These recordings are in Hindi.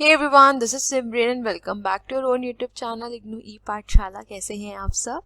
Hey everyone, this is Simran and welcome back to your own YouTube channel IGNOU e Pathshala. कैसे हैं आप सब?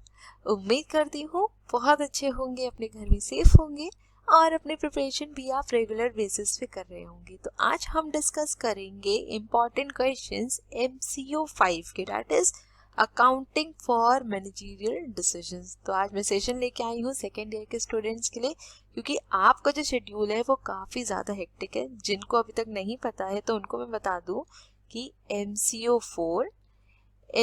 उम्मीद करती हूँ बहुत अच्छे होंगे, अपने घर में सेफ होंगे और अपने प्रिपरेशन भी आप रेगुलर बेसिस पे कर रहे होंगे। तो आज हम डिस्कस करेंगे इम्पॉर्टेंट क्वेश्चंस MCO 5 के, that is accounting for managerial decisions. तो आज मैं सेशन लेके आई हूँ सेकेंड ईयर के स्टूडेंट्स के लिए, क्योंकि आपका जो शेड्यूल है वो काफ़ी ज़्यादा हेक्टिक है। जिनको अभी तक नहीं पता है तो उनको मैं बता दूँ कि MCO 4,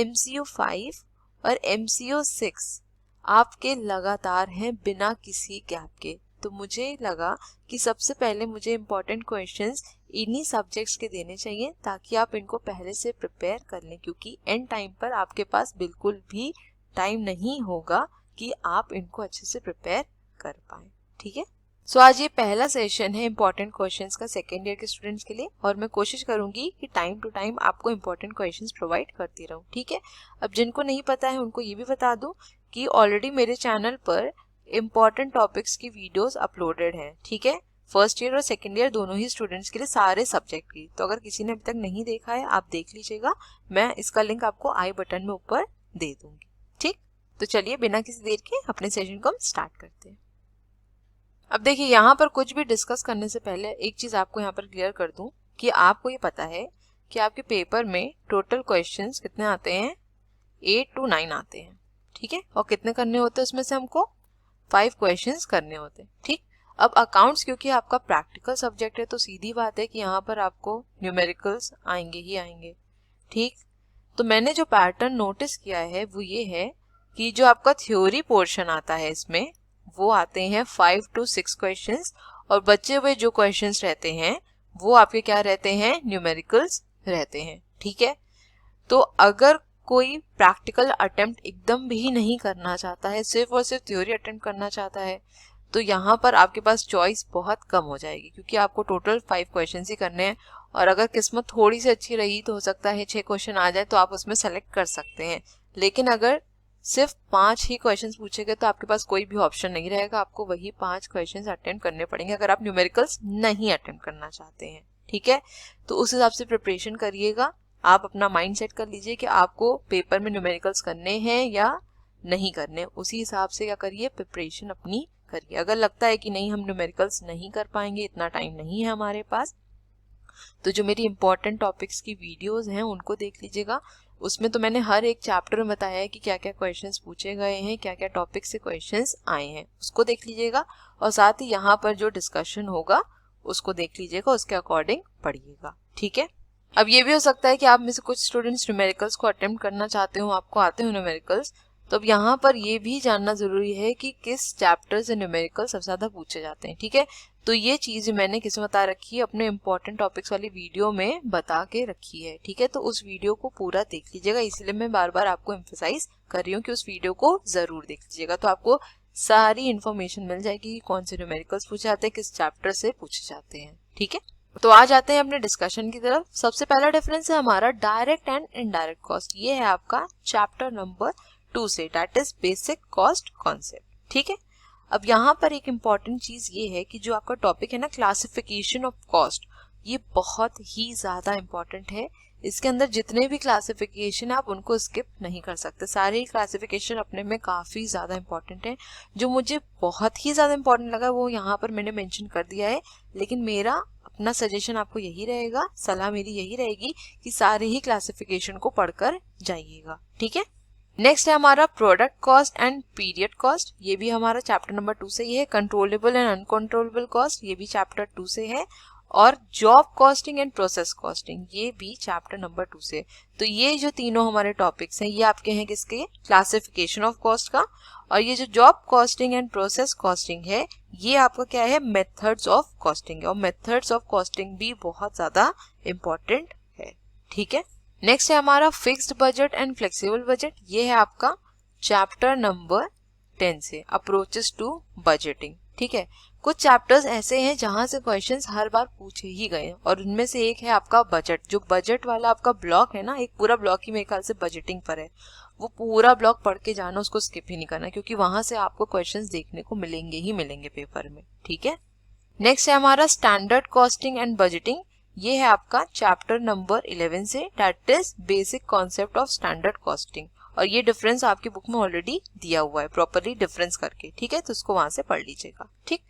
MCO 5 और MCO 6 आपके लगातार हैं बिना किसी गैप के। तो मुझे लगा कि सबसे पहले मुझे इम्पोर्टेंट क्वेश्चंस इन्हीं सब्जेक्ट्स के देने चाहिए ताकि आप इनको पहले से प्रिपेयर कर लें, क्योंकि एंड टाइम पर आपके पास बिल्कुल भी टाइम नहीं होगा कि आप इनको अच्छे से प्रिपेयर कर पाएं। ठीक है, सो आज ये पहला सेशन है इम्पोर्टेंट क्वेश्चंस का सेकेंड ईयर के स्टूडेंट्स के लिए, और मैं कोशिश करूंगी कि टाइम टू टाइम आपको इम्पोर्टेंट क्वेश्चंस प्रोवाइड करती रहूं। ठीक है, अब जिनको नहीं पता है उनको ये भी बता दूं कि ऑलरेडी मेरे चैनल पर इम्पोर्टेंट टॉपिक्स की वीडियोस अपलोडेड हैं। ठीक है, फर्स्ट ईयर और सेकेंड ईयर दोनों ही स्टूडेंट्स के लिए, सारे सब्जेक्ट की। तो अगर किसी ने अभी तक नहीं देखा है आप देख लीजिएगा, मैं इसका लिंक आपको आई बटन में ऊपर दे दूंगी। ठीक, तो चलिए बिना किसी देर के अपने सेशन को हम स्टार्ट करते हैं। अब देखिए, यहाँ पर कुछ भी डिस्कस करने से पहले एक चीज आपको यहाँ पर क्लियर कर दूं कि आपको ये पता है कि आपके पेपर में टोटल क्वेश्चंस कितने आते हैं, 8 to 9 आते हैं। ठीक है, और कितने करने होते हैं उसमें से हमको 5 क्वेश्चंस करने होते हैं। ठीक, अब अकाउंट्स क्योंकि आपका प्रैक्टिकल सब्जेक्ट है तो सीधी बात है कि यहाँ पर आपको न्यूमेरिकल्स आएंगे ही आएंगे। ठीक, तो मैंने जो पैटर्न नोटिस किया है वो ये है कि जो आपका थ्योरी पोर्शन आता है इसमें वो आते हैं 5 to 6 क्वेश्चंस, और बचे हुए जो क्वेश्चंस रहते हैं वो आपके क्या रहते हैं, न्यूमेरिकल्स रहते हैं। ठीक है, तो अगर कोई प्रैक्टिकल अटेम्प्ट एकदम भी नहीं करना चाहता है, सिर्फ और सिर्फ थ्योरी अटेम्प्ट करना चाहता है, तो यहाँ पर आपके पास चॉइस बहुत कम हो जाएगी, क्योंकि आपको टोटल 5 क्वेश्चंस ही करने हैं। और अगर किस्मत थोड़ी सी अच्छी रही तो हो सकता है 6 क्वेश्चन आ जाए तो आप उसमें सेलेक्ट कर सकते हैं। लेकिन अगर सिर्फ 5 ही क्वेश्चंस पूछे गए तो आपके पास कोई भी ऑप्शन नहीं रहेगा, आपको वही 5 क्वेश्चंस अटेम्प्ट करने पड़ेंगे अगर आप न्यूमेरिकल्स नहीं अटेम्प्ट करना चाहते हैं। ठीक है, तो उस हिसाब से प्रिपरेशन करिएगा। आप अपना माइंड सेट कर लीजिए कि आपको पेपर में न्यूमेरिकल्स करने हैं या नहीं करने, उसी हिसाब से क्या करिए, प्रिपरेशन अपनी करिए। अगर लगता है कि नहीं हम न्यूमेरिकल्स नहीं कर पाएंगे, इतना टाइम नहीं है हमारे पास, तो जो मेरी इंपॉर्टेंट टॉपिक्स की वीडियोस हैं उनको देख लीजिएगा। उसमें तो मैंने हर एक चैप्टर में बताया है कि क्या क्या क्वेश्चंस पूछे गए हैं, क्या क्या टॉपिक से क्वेश्चंस आए हैं, उसको देख लीजिएगा। और साथ ही यहाँ पर जो डिस्कशन होगा उसको देख लीजिएगा, उसके अकॉर्डिंग पढ़िएगा। ठीक है, अब ये भी हो सकता है कि आप में से कुछ स्टूडेंट्स न्यूमेरिकल्स को अटेम्प्ट करना चाहते हो, आपको आते हो न्यूमेरिकल्स, तो अब यहाँ पर ये भी जानना जरूरी है कि किस चैप्टर से न्यूमेरिकल सबसे ज्यादा पूछे जाते हैं। ठीक है, तो ये चीज मैंने किस में बता रखी है, अपने इंपॉर्टेंट टॉपिक्स वाली वीडियो में बता के रखी है। ठीक है, तो उस वीडियो को पूरा देख लीजिएगा, इसलिए मैं बार बार आपको एम्फेसाइज कर रही हूँ कि उस वीडियो को जरूर देख लीजिएगा, तो आपको सारी इन्फॉर्मेशन मिल जाएगी कि कौन से न्यूमेरिकल्स पूछे जाते हैं, किस चैप्टर से पूछे जाते हैं। ठीक है, तो आ जाते हैं अपने डिस्कशन की तरफ। सबसे पहला डिफरेंस है हमारा डायरेक्ट एंड इनडायरेक्ट कॉस्ट। ये है आपका चैप्टर नंबर 2 से, that is basic cost concept. ठीक है, अब यहाँ पर एक इम्पॉर्टेंट चीज ये है कि जो आपका टॉपिक है ना, क्लासिफिकेशन ऑफ कॉस्ट, ये बहुत ही ज्यादा इम्पोर्टेंट है। इसके अंदर जितने भी क्लासिफिकेशन है आप उनको स्किप नहीं कर सकते, सारे क्लासिफिकेशन अपने में काफी ज्यादा इम्पोर्टेंट है। जो मुझे बहुत ही ज्यादा इम्पोर्टेंट लगा वो यहाँ पर मैंने मेंशन कर दिया है, लेकिन मेरा अपना सजेशन आपको यही रहेगा, सलाह मेरी यही रहेगी कि सारे ही क्लासिफिकेशन को पढ़कर जाइएगा। ठीक है, नेक्स्ट है हमारा product cost and period cost, ये भी हमारा चैप्टर नंबर 2 से ही है। कंट्रोलेबल एंड अनकंट्रोलेबल कॉस्ट, ये भी चैप्टर 2 से है। और job costing and process costing, ये भी चैप्टर नंबर 2 से। तो ये जो तीनों हमारे टॉपिक्स हैं ये आपके हैं किसके, क्लासिफिकेशन ऑफ कॉस्ट का। और ये जो job costing and process costing है ये आपका क्या है, मेथड्स ऑफ कॉस्टिंग है, और मेथड्स ऑफ कॉस्टिंग भी बहुत ज्यादा इंपॉर्टेंट है। ठीक है, नेक्स्ट है हमारा fixed budget and flexible budget, ये है आपका चैप्टर नंबर 10 से, अप्रोचेस टू बजटिंग। ठीक है, कुछ चैप्टर्स ऐसे हैं जहां से क्वेश्चंस हर बार पूछे ही गए हैं, और उनमें से एक है आपका बजट। जो बजट वाला आपका ब्लॉक है ना, एक पूरा ब्लॉक ही मेरे ख्याल से बजटिंग पर है, वो पूरा ब्लॉक पढ़ के जाना, उसको स्किप ही नहीं करना, क्योंकि वहां से आपको क्वेश्चंस देखने को मिलेंगे ही मिलेंगे पेपर में। ठीक है, नेक्स्ट है हमारा स्टैंडर्ड कॉस्टिंग एंड बजटिंग, ये है आपका चैप्टर नंबर 11 से, that is basic concept of standard costing. और ये डिफरेंस आपकी बुक में ऑलरेडी दिया हुआ है प्रॉपरली डिफरेंस करके, ठीक है, तो उसको वहां से पढ़ लीजिएगा। ठीक,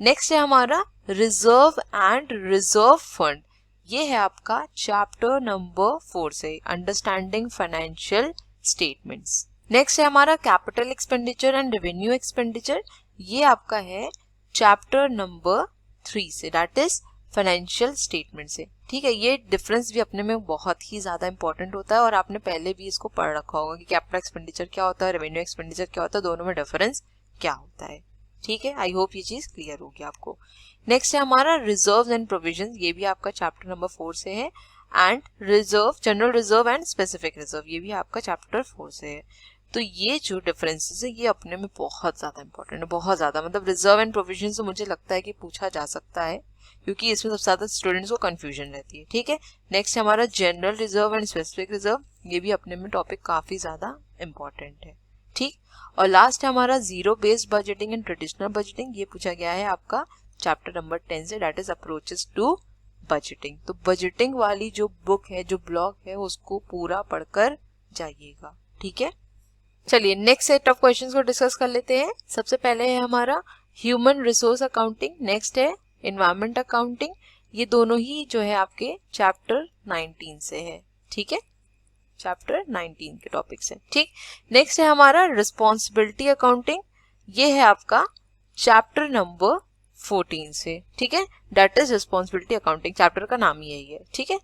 नेक्स्ट है हमारा रिजर्व एंड रिजर्व फंड। ये है आपका चैप्टर नंबर 4 से, अंडरस्टैंडिंग फाइनेंशियल स्टेटमेंट्स। नेक्स्ट है हमारा capital expenditure and revenue expenditure. ये आपका है चैप्टर नंबर 3 से, दैट इज फाइनेंशियल स्टेटमेंट से। ठीक है, ये डिफरेंस भी अपने में बहुत ही ज्यादा इंपॉर्टेंट होता है और आपने पहले भी इसको पढ़ रखा होगा कि कैपिटल एक्सपेंडिचर क्या होता है, रेवेन्यू एक्सपेंडिचर क्या होता है, दोनों में डिफरेंस क्या होता है। ठीक है, आई होप ये चीज क्लियर होगी आपको। नेक्स्ट है हमारा रिजर्व एंड प्रोविजन। ये भी आपका चैप्टर नंबर 4 से है। And reserve, general reserve and specific reserve, ये भी आपका चैप्टर 4 से है। तो ये जो डिफरेंसेस है ये अपने में बहुत ज्यादा इंपॉर्टेंट है, बहुत ज्यादा। मतलब रिजर्व एंड प्रोविजन से मुझे लगता है कि पूछा जा सकता है, क्योंकि इसमें सबसे ज्यादा स्टूडेंट्स को कंफ्यूजन रहती है। ठीक है, नेक्स्ट हमारा general reserve and specific reserve. ये भी अपने में टॉपिक काफी ज्यादा इंपॉर्टेंट है। ठीक, और लास्ट है हमारा zero based budgeting and traditional budgeting. ये पूछा गया है आपका चैप्टर नंबर 10 से, that is approaches to budgeting. तो बजटिंग वाली जो बुक है, जो ब्लॉग है, उसको पूरा पढ़कर जाइएगा। ठीक है, चलिए नेक्स्ट सेट ऑफ क्वेश्चंस को डिस्कस कर लेते हैं। सबसे पहले है हमारा ह्यूमन रिसोर्स अकाउंटिंग, नेक्स्ट है एनवायरमेंट अकाउंटिंग। ये दोनों ही जो है आपके चैप्टर 19 से है। ठीक है, चैप्टर 19 के टॉपिक से। ठीक, नेक्स्ट है हमारा रिस्पॉन्सिबिलिटी अकाउंटिंग। ये है आपका चैप्टर नंबर 14 से। ठीक है, that is responsibility accounting, chapter का नाम ही यही है। ठीक है,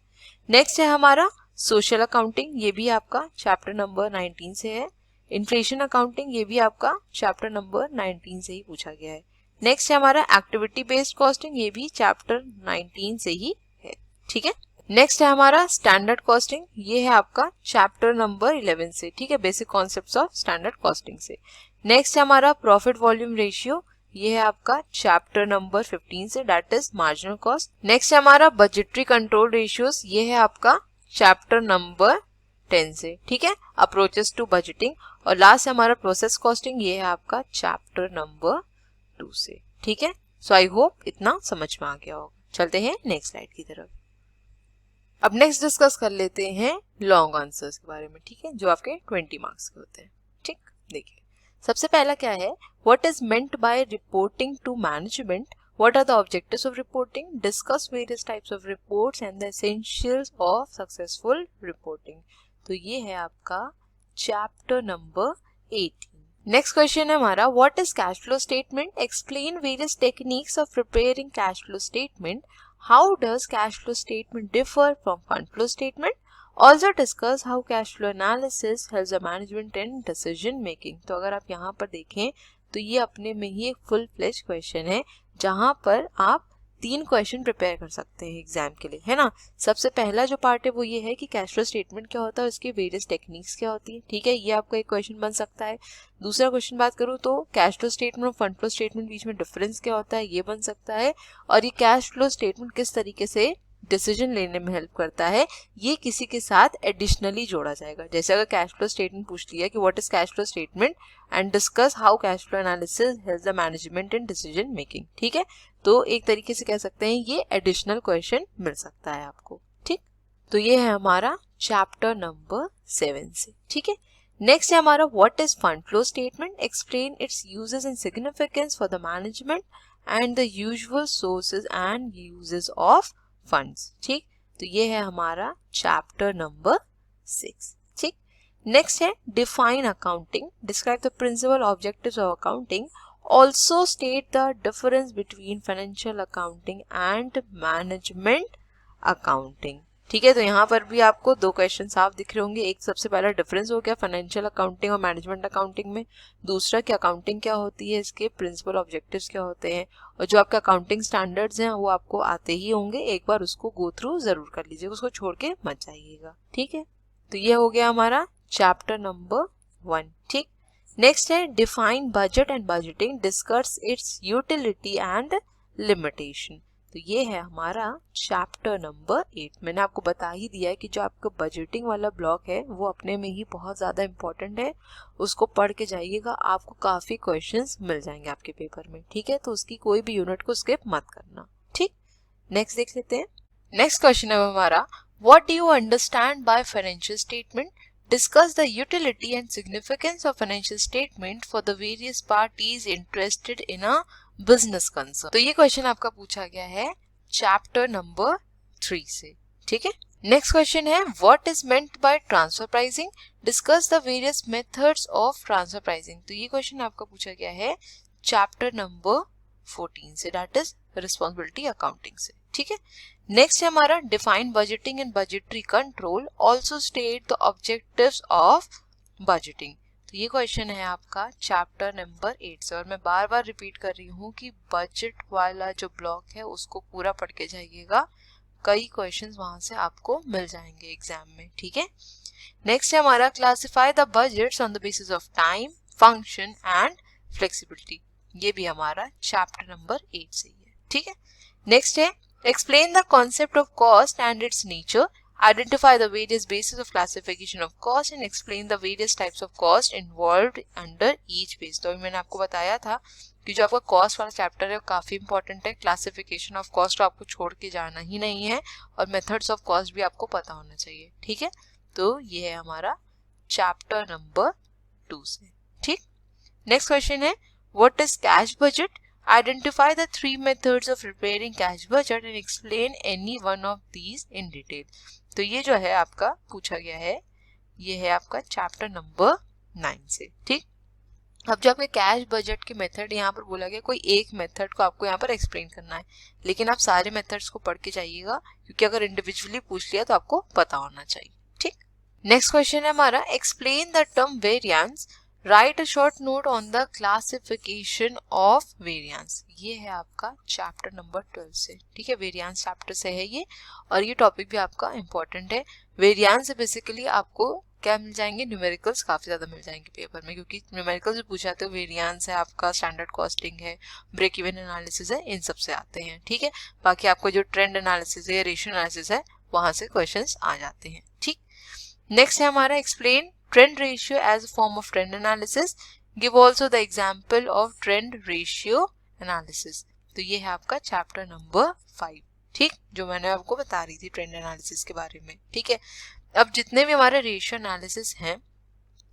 नेक्स्ट है हमारा सोशल अकाउंटिंग। ये भी आपका चैप्टर नंबर 19 से है। इन्फ्लेशन अकाउंटिंग, ये भी आपका चैप्टर नंबर 19 से ही पूछा गया है। नेक्स्ट है हमारा एक्टिविटी बेस्ड कॉस्टिंग। ये भी चैप्टर 19 से ही है। ठीक है, नेक्स्ट है हमारा स्टैंडर्ड कॉस्टिंग। ये है आपका चैप्टर नंबर 11 से। ठीक है, basic concepts of standard costing से। नेक्स्ट है हमारा प्रॉफिट वॉल्यूम रेशियो। ये है आपका चैप्टर नंबर 15 से, that is marginal cost. Next है हमारा बजटरी कंट्रोल रेशियोज। ये है आपका चैप्टर नंबर 10 से। ठीक है, अप्रोचेस टू बजटिंग। और लास्ट है हमारा प्रोसेस कॉस्टिंग। ये है आपका चैप्टर नंबर 2 से। ठीक है, सो आई होप इतना समझ में आ गया होगा। चलते हैं नेक्स्ट स्लाइड की तरफ। अब नेक्स्ट डिस्कस कर लेते हैं लॉन्ग आंसर्स के बारे में। ठीक है, जो आपके 20 मार्क्स के होते हैं। ठीक, देखिए सबसे पहला क्या है, what is meant by reporting to management, what are the objectives of reporting, discuss various types of reports and the essentials of successful reporting। तो ये है आपका चैप्टर नंबर 18। नेक्स्ट क्वेश्चन है हमारा, what is cash flow statement, explain various techniques of preparing cash flow statement, how does cash flow statement differ from fund flow statement, also discuss how cash flow analysis helps the management in decision making. तो अगर आप यहाँ पर देखें तो ये अपने में ही एक फुल फ्लेज क्वेश्चन है, जहां पर आप 3 क्वेश्चन प्रिपेयर कर सकते हैं एग्जाम के लिए, है ना। सबसे पहला जो पार्ट है वो ये है कि कैश फ्लो स्टेटमेंट क्या होता है, उसकी वेरियस टेक्निक्स क्या होती है। ठीक है, ये आपका एक क्वेश्चन बन सकता है। दूसरा क्वेश्चन बात करूँ तो कैश फ्लो स्टेटमेंट और फंड फ्लो स्टेटमेंट बीच में डिफरेंस क्या होता है, ये बन सकता है। और ये कैश फ्लो स्टेटमेंट किस तरीके से डिसीजन लेने में हेल्प करता है, ये किसी के साथ एडिशनली जोड़ा जाएगा। जैसे अगर कैश फ्लो स्टेटमेंट पूछ लिया कि what is cash flow statement and discuss how cash flow analysis helps the management in decision making. ठीक है, तो एक तरीके से कह सकते हैं ये एडिशनल क्वेश्चन मिल सकता है आपको। ठीक, तो ये है हमारा चैप्टर नंबर 7 से। ठीक है, नेक्स्ट है हमारा what is fund flow statement, explain it's uses and significance for the management and the usual sources and uses of funds. ठीक, तो ये है हमारा चैप्टर नंबर 6। ठीक, नेक्स्ट है define accounting, describe the principal objectives of accounting, also state the difference between financial accounting and management accounting. ठीक है, तो यहाँ पर भी आपको 2 क्वेश्चन साफ दिख रहे होंगे। एक सबसे पहला डिफरेंस हो गया फाइनेंशियल अकाउंटिंग और मैनेजमेंट अकाउंटिंग में, दूसरा कि अकाउंटिंग क्या होती है, इसके प्रिंसिपल ऑब्जेक्टिव्स क्या होते हैं, और जो आपके अकाउंटिंग स्टैंडर्ड्स हैं वो आपको आते ही होंगे, एक बार उसको गो थ्रू जरूर कर लीजिएगा, उसको छोड़ के मत जाइएगा। ठीक है, तो ये हो गया हमारा चैप्टर नंबर 1। ठीक, नेक्स्ट है define budget and budgeting, discuss it's utility and limitation. तो ये है हमारा चैप्टर नंबर 8। मैंने आपको बता ही दिया है कि जो आपका बजटिंग वाला ब्लॉक है वो अपने में ही बहुत ज़्यादा इंपॉर्टेंट है, उसको पढ़ के जाइएगा, आपको काफ़ी क्वेश्चंस मिल जाएंगे आपके पेपर में। ठीक है, तो उसकी कोई भी यूनिट को स्किप मत करना। ठीक, नेक्स्ट देख लेते हैं। नेक्स्ट क्वेश्चन है हमारा, what do you understand by financial statement, discuss the utility and significance of financial statement for the various parties interested in a business concern. तो ये क्वेश्चन आपका पूछा गया है चैप्टर नंबर 3 से, ठीक है। नेक्स्ट क्वेश्चन है, what is meant by transfer pricing, discuss the various methods of transfer pricing. तो ये क्वेश्चन आपका पूछा गया है चैप्टर नंबर 14 से, दैट इज रिस्पॉन्सिबिलिटी अकाउंटिंग से, ठीक है। नेक्स्ट है हमारा, define budgeting and budgetary control, also state the objectives of budgeting. तो ये क्वेश्चन है आपका चैप्टर नंबर 8 से, और मैं बार बार रिपीट कर रही हूँ कि बजट वाला जो ब्लॉक है उसको पूरा पढ़ के जाइएगा, कई क्वेश्चंस वहां से आपको मिल जाएंगे एग्जाम में, ठीक है। नेक्स्ट है हमारा, classify the budgets on the basis of time, function and flexibility. ये भी हमारा चैप्टर नंबर 8 से ही है, ठीक है। नेक्स्ट है, explain the concept of cost and it's nature, identify the various bases of classification of cost and explain the various types of cost involved under each base। तो मैंने आपको बताया था कि जो आपका कॉस्ट वाला चैप्टर है वो काफी इंपॉर्टेंट है, क्लासिफिकेशन ऑफ कॉस्ट आपको छोड़ के जाना ही नहीं है, और मेथड्स ऑफ कॉस्ट भी आपको पता होना चाहिए, ठीक है। तो ये है हमारा चैप्टर नंबर 2 से, ठीक। नेक्स्ट क्वेश्चन है, what is cash budget, identify the 3 methods of preparing cash budget and explain any one of these in detail। तो ये जो है आपका पूछा गया है, ये है आपका चैप्टर नंबर 9 से, ठीक। अब जो आपके कैश बजट के मेथड यहाँ पर बोला गया, कोई एक मेथड को आपको यहाँ पर एक्सप्लेन करना है, लेकिन आप सारे मेथड्स को पढ़ के जाइएगा, क्योंकि अगर इंडिविजुअली पूछ लिया तो आपको पता होना चाहिए, ठीक। नेक्स्ट क्वेश्चन है हमारा, explain the term variance, right a short note on the classification of variance. ये है आपका चैप्टर नंबर 12 से, ठीक है। वेरिएंस चैप्टर से है ये, और ये टॉपिक भी आपका इंपॉर्टेंट है। वेरिएंस से बेसिकली आपको क्या मिल जाएंगे, न्यूमेरिकल्स काफी ज्यादा मिल जाएंगे पेपर में, क्योंकि न्यूमेरिकल्स भी पूछा जाते हैं, वेरिएंस है आपका, स्टैंडर्ड कॉस्टिंग है, ब्रेक इवन एनालिसिस है, इन सब से आते हैं, ठीक है। बाकी आपको जो ट्रेंड एनालिसिस है, रेशियो एनालिसिस है, वहां से क्वेश्चंस आ जाते हैं, ठीक। नेक्स्ट है हमारा, explain trend ratio as a form of trend analysis, give also the example of trend ratio analysis. तो ये है आपका चैप्टर नंबर 5, ठीक, जो मैंने आपको बता रही थी ट्रेंड एनालिसिस के बारे में, ठीक है। अब जितने भी हमारे रेशियो एनालिसिस हैं,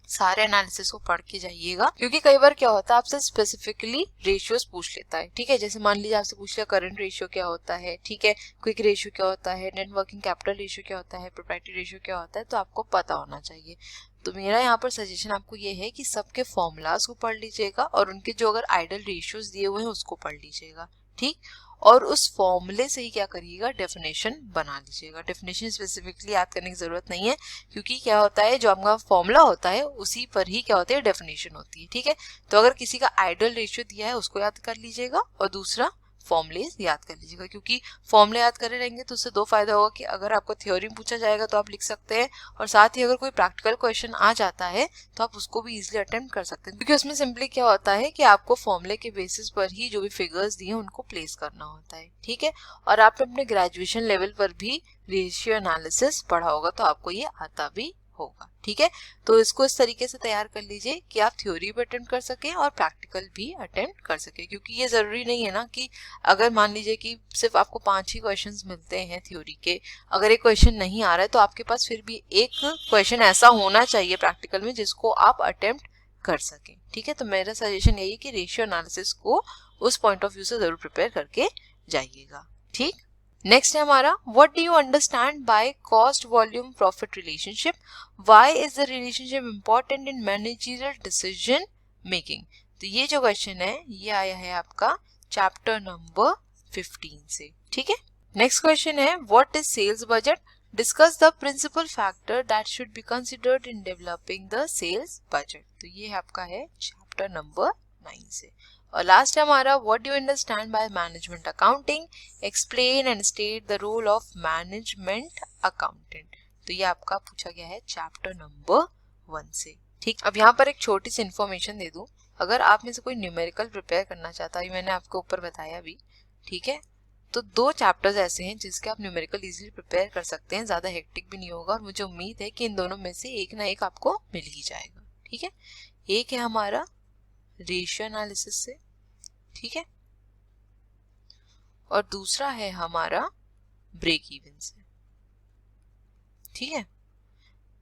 सारे एनालिसिस को पढ़ के जाइएगा, क्योंकि कई बार क्या होता है आपसे स्पेसिफिकली रेशियोज पूछ लेता है, ठीक है। जैसे मान लीजिए आपसे पूछ लिया करंट रेशियो क्या होता है, ठीक है, क्विक रेशियो क्या होता है, नेट वर्किंग कैपिटल रेशियो क्या होता है, प्रोप्राइटरी रेशियो क्या होता है, तो आपको पता होना चाहिए। तो मेरा यहाँ पर सजेशन आपको ये है कि सबके फॉर्मूलाज को पढ़ लीजिएगा, और उनके जो अगर आइडल रेशियोज दिए हुए हैं उसको पढ़ लीजिएगा, ठीक। और उस फॉर्मूले से ही क्या करिएगा, डेफिनेशन बना लीजिएगा। डेफिनेशन स्पेसिफिकली याद करने की जरूरत नहीं है, क्योंकि क्या होता है, जो आपका फॉर्मूला होता है उसी पर ही क्या होती है, डेफिनेशन होती है, ठीक है। तो अगर किसी का आइडल रेशियो दिया है उसको याद कर लीजिएगा, और दूसरा फॉर्मूले याद कर लीजिएगा, क्योंकि फॉर्मूले याद करे रहेंगे तो उससे दो फायदा होगा कि अगर आपको थ्योरी पूछा जाएगा तो आप लिख सकते हैं, और साथ ही अगर कोई प्रैक्टिकल क्वेश्चन आ जाता है तो आप उसको भी इजीली अटेम्प्ट कर सकते हैं, क्योंकि उसमें सिंपली क्या होता है कि आपको फॉर्मूले के बेसिस पर ही जो भी फिगर्स दिए उनको प्लेस करना होता है, ठीक है। और आपने अपने ग्रेजुएशन लेवल पर भी रेशियो एनालिसिस पढ़ा होगा, तो आपको ये आता भी होगा, ठीक है। तो इसको इस तरीके से तैयार कर लीजिए कि आप थ्योरी भी अटेम्प्ट कर सकें और प्रैक्टिकल भी अटेम्प्ट कर सकें, क्योंकि ये जरूरी नहीं है ना कि अगर मान लीजिए कि सिर्फ आपको 5 ही क्वेश्चंस मिलते हैं थ्योरी के, अगर एक क्वेश्चन नहीं आ रहा है तो आपके पास फिर भी एक क्वेश्चन ऐसा होना चाहिए प्रैक्टिकल में जिसको आप अटेम्प्ट कर सकें, ठीक है। तो मेरा सजेशन यही है कि रेशियो एनालिसिस को उस पॉइंट ऑफ व्यू से जरूर प्रिपेयर करके जाइएगा, ठीक। नेक्स्ट है हमारा, what do you understand by cost volume profit relationship, why is the relationship important in managerial decision making. तो ये जो क्वेश्चन है ये आया है आपका चैप्टर नंबर 15 से, ठीक है। नेक्स्ट क्वेश्चन है, what is sales budget, discuss the principal factor that should be considered in developing the sales budget. तो ये आपका है चैप्टर नंबर 9 से। और लास्ट है हमारा, what do you understand by management accounting, explain and state the role of management accountant. तो ये आपका पूछा गया है चैप्टर नंबर 1 से, ठीक। अब यहाँ पर एक छोटी सी इन्फॉर्मेशन दे दूं, अगर आप में से कोई न्यूमेरिकल प्रिपेयर करना चाहता है, मैंने आपको ऊपर बताया भी, ठीक है, तो 2 चैप्टर्स ऐसे हैं जिसके आप न्यूमेरिकल इजीली प्रिपेयर कर सकते हैं, ज्यादा हेक्टिक भी नहीं होगा, और मुझे उम्मीद है कि इन दोनों में से एक ना एक आपको मिल ही जाएगा, ठीक है। एक है हमारा रेशियो एनालिसिस से, ठीक है, और दूसरा है हमारा ब्रेक इवन से। ठीक है,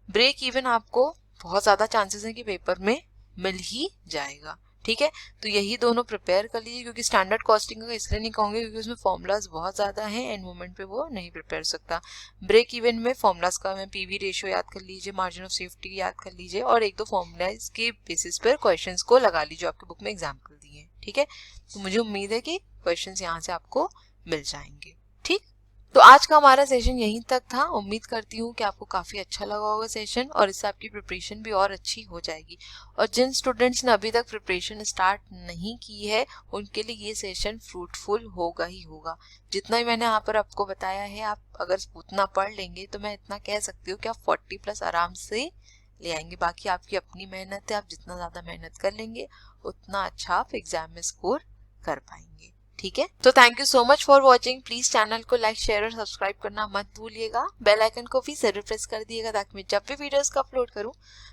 ब्रेक इवन आपको बहुत ज़्यादा चांसेस हैं कि पेपर में मिल ही जाएगा। ठीक है, तो यही दोनों प्रिपेयर कर लीजिए, क्योंकि स्टैंडर्ड कॉस्टिंग का इसलिए नहीं कहूँगी क्योंकि उसमें फॉर्मूलाज बहुत ज़्यादा हैं, एंड मोमेंट पे वो नहीं प्रिपेयर सकता। ब्रेक इवन में फॉर्मूलाज का मैं पीवी रेशियो याद कर लीजिए, मार्जिन ऑफ सेफ्टी याद कर लीजिए, और एक दो फॉर्मूलाज के बेसिस पर क्वेश्चंस को लगा लीजिए, आपके बुक में एग्जाम्पल दिए हैं। ठीक है, तो मुझे उम्मीद है कि क्वेश्चंस यहाँ से आपको मिल जाएंगे। ठीक, तो आज का हमारा सेशन यहीं तक था। उम्मीद करती हूँ कि आपको काफ़ी अच्छा लगा होगा सेशन, और इससे आपकी प्रिपरेशन भी और अच्छी हो जाएगी। और जिन स्टूडेंट्स ने अभी तक प्रिपरेशन स्टार्ट नहीं की है उनके लिए ये सेशन फ्रूटफुल होगा ही होगा। जितना ही मैंने यहाँ पर आपको बताया है, आप अगर उतना पढ़ लेंगे तो मैं इतना कह सकती हूँ कि आप 40+ आराम से ले आएंगे। बाकी आपकी अपनी मेहनत है, आप जितना ज़्यादा मेहनत कर लेंगे उतना अच्छा आप एग्जाम में स्कोर कर पाएंगे। ठीक है, तो thank you so much for watching. Please channel को लाइक, शेयर और सब्सक्राइब करना मत भूलिएगा। बेल आइकन को भी जरूर प्रेस कर दिएगा ताकि मैं जब भी वीडियोस का अपलोड करूं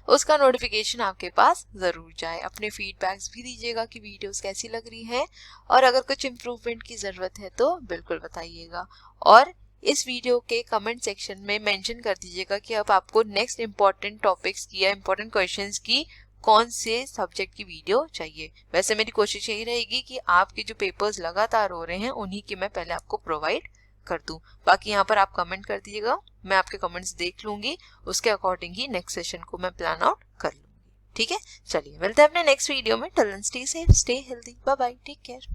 उसका नोटिफिकेशन आपके पास जरूर जाए। अपने फीडबैक्स भी दीजिएगा कि वीडियोस कैसी लग रही हैं, और अगर कुछ इम्प्रूवमेंट की ज़रूरत है तो बिल्कुल बताइएगा। और इस वीडियो के कमेंट सेक्शन में मेंशन कर दीजिएगा कि अब आपको नेक्स्ट इंपॉर्टेंट टॉपिक्स की या इंपॉर्टेंट क्वेश्चंस की कौन से सब्जेक्ट की वीडियो चाहिए। वैसे मेरी कोशिश यही रहेगी कि आपके जो पेपर्स लगातार हो रहे हैं उन्हीं की मैं पहले आपको प्रोवाइड कर दूं। बाकी यहाँ पर आप कमेंट कर दीजिएगा, मैं आपके कमेंट्स देख लूंगी, उसके अकॉर्डिंग ही नेक्स्ट सेशन को मैं प्लान आउट कर लूंगी। ठीक है, चलिए मिलते हैं अपने नेक्स्ट वीडियो में। Till then stay safe, stay healthy, bye bye, take care.